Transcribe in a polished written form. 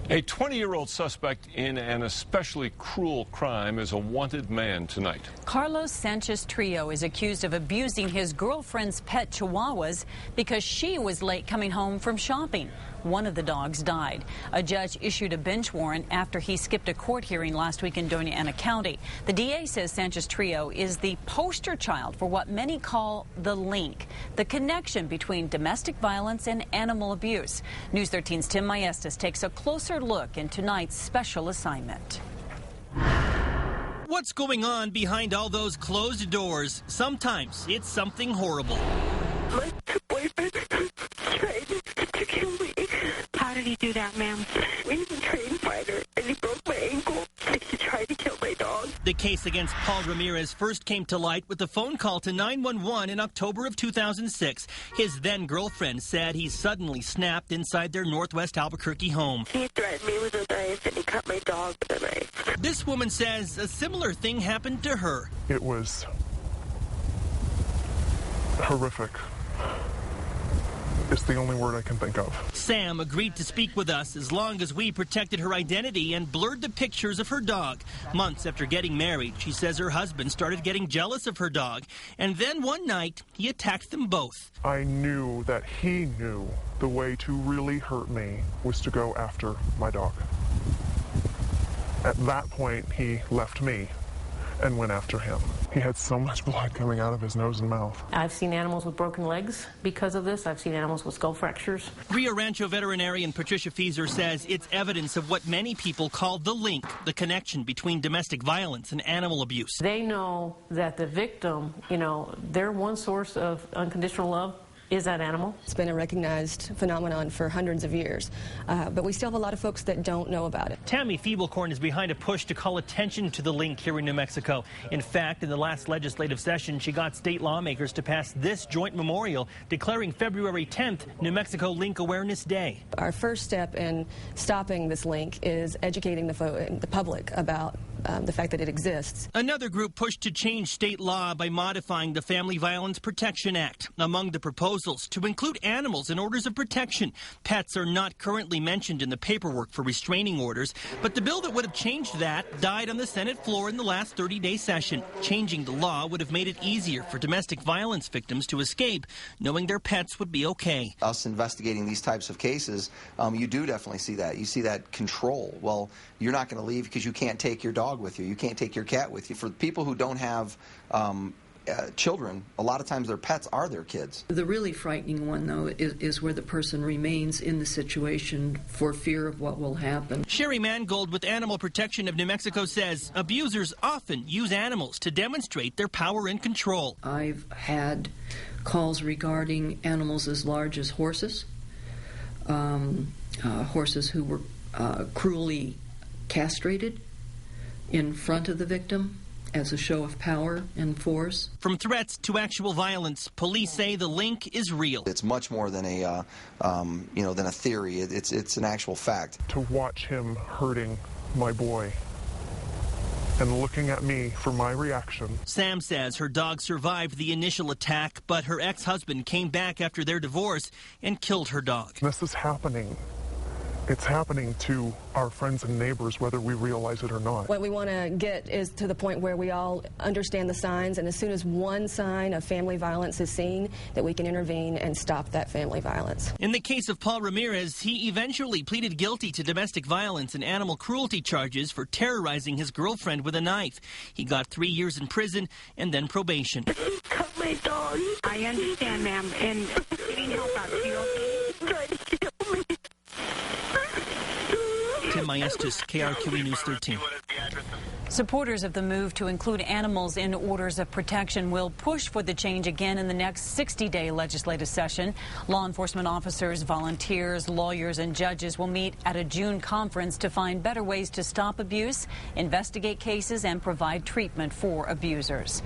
A 20-year-old suspect in an especially cruel crime is a wanted man tonight. Carlos Sanchez Trillo is accused of abusing his girlfriend's pet chihuahuas because she was late coming home from shopping. One of the dogs died. A judge issued a bench warrant after he skipped a court hearing last week in Doña Ana County. The DA says Sanchez Trillo is the poster child for what many call the link, the connection between domestic violence and animal abuse. News 13's Tim Maestas takes a closer look in tonight's special assignment. What's going on behind all those closed doors? Sometimes it's something horrible. My boyfriend tried to kill me. How did he do that, ma'am? He's a trained fighter, and he broke my ankle. He tried to kill my dog. The case against Paul Ramirez first came to light with a phone call to 911 in October of 2006. His then-girlfriend said he suddenly snapped inside their Northwest Albuquerque home. He threatened me with a knife, and he cut my dog with a knife. This woman says a similar thing happened to her. It was horrific. It's the only word I can think of. Sam agreed to speak with us as long as we protected her identity and blurred the pictures of her dog. Months after getting married, she says her husband started getting jealous of her dog. And then one night, he attacked them both. I knew that he knew the way to really hurt me was to go after my dog. At that point, he left me and went after him. He had so much blood coming out of his nose and mouth. I've seen animals with broken legs because of this. I've seen animals with skull fractures. Rio Rancho veterinarian Patricia Fieser says it's evidence of what many people call the link, the connection between domestic violence and animal abuse. They know that the victim, their one source of unconditional love is that animal. It's been a recognized phenomenon for hundreds of years, but we still have a lot of folks that don't know about it. Tammy Feeblecorn is behind a push to call attention to the link here in New Mexico. In fact, in the last legislative session, she got state lawmakers to pass this joint memorial declaring February 10th New Mexico Link Awareness Day. Our first step in stopping this link is educating the public about the fact that it exists. Another group pushed to change state law by modifying the Family Violence Protection Act. Among the proposals to include animals in orders of protection. Pets are not currently mentioned in the paperwork for restraining orders, but the bill that would have changed that died on the Senate floor in the last 30-day session. Changing the law would have made it easier for domestic violence victims to escape, knowing their pets would be okay. Us investigating these types of cases, you do definitely see that. You see that control. Well, you're not going to leave because you can't take your dog with you. You can't take your cat with you. For people who don't have children, a lot of times their pets are their kids. The really frightening one, though, is where the person remains in the situation for fear of what will happen. Sherry Mangold with Animal Protection of New Mexico says abusers often use animals to demonstrate their power and control. I've had calls regarding animals as large as horses, horses who were cruelly castrated in front of the victim as a show of power and force. From threats to actual violence, police say the link is real. It's much more than a, than a theory. It's an actual fact. To watch him hurting my boy and looking at me for my reaction. Sam says her dog survived the initial attack, but her ex-husband came back after their divorce and killed her dog. This is happening. It's happening to our friends and neighbors, whether we realize it or not. What we want to get is to the point where we all understand the signs, and as soon as one sign of family violence is seen, that we can intervene and stop that family violence. In the case of Paul Ramirez, he eventually pleaded guilty to domestic violence and animal cruelty charges for terrorizing his girlfriend with a knife. He got 3 years in prison and then probation. He cut my dog. I understand, ma'am, and getting help out. You okay? He tried to kill me. Tim Maestas, KRQE News 13. Supporters of the move to include animals in orders of protection will push for the change again in the next 60-day legislative session. Law enforcement officers, volunteers, lawyers, and judges will meet at a June conference to find better ways to stop abuse, investigate cases, and provide treatment for abusers.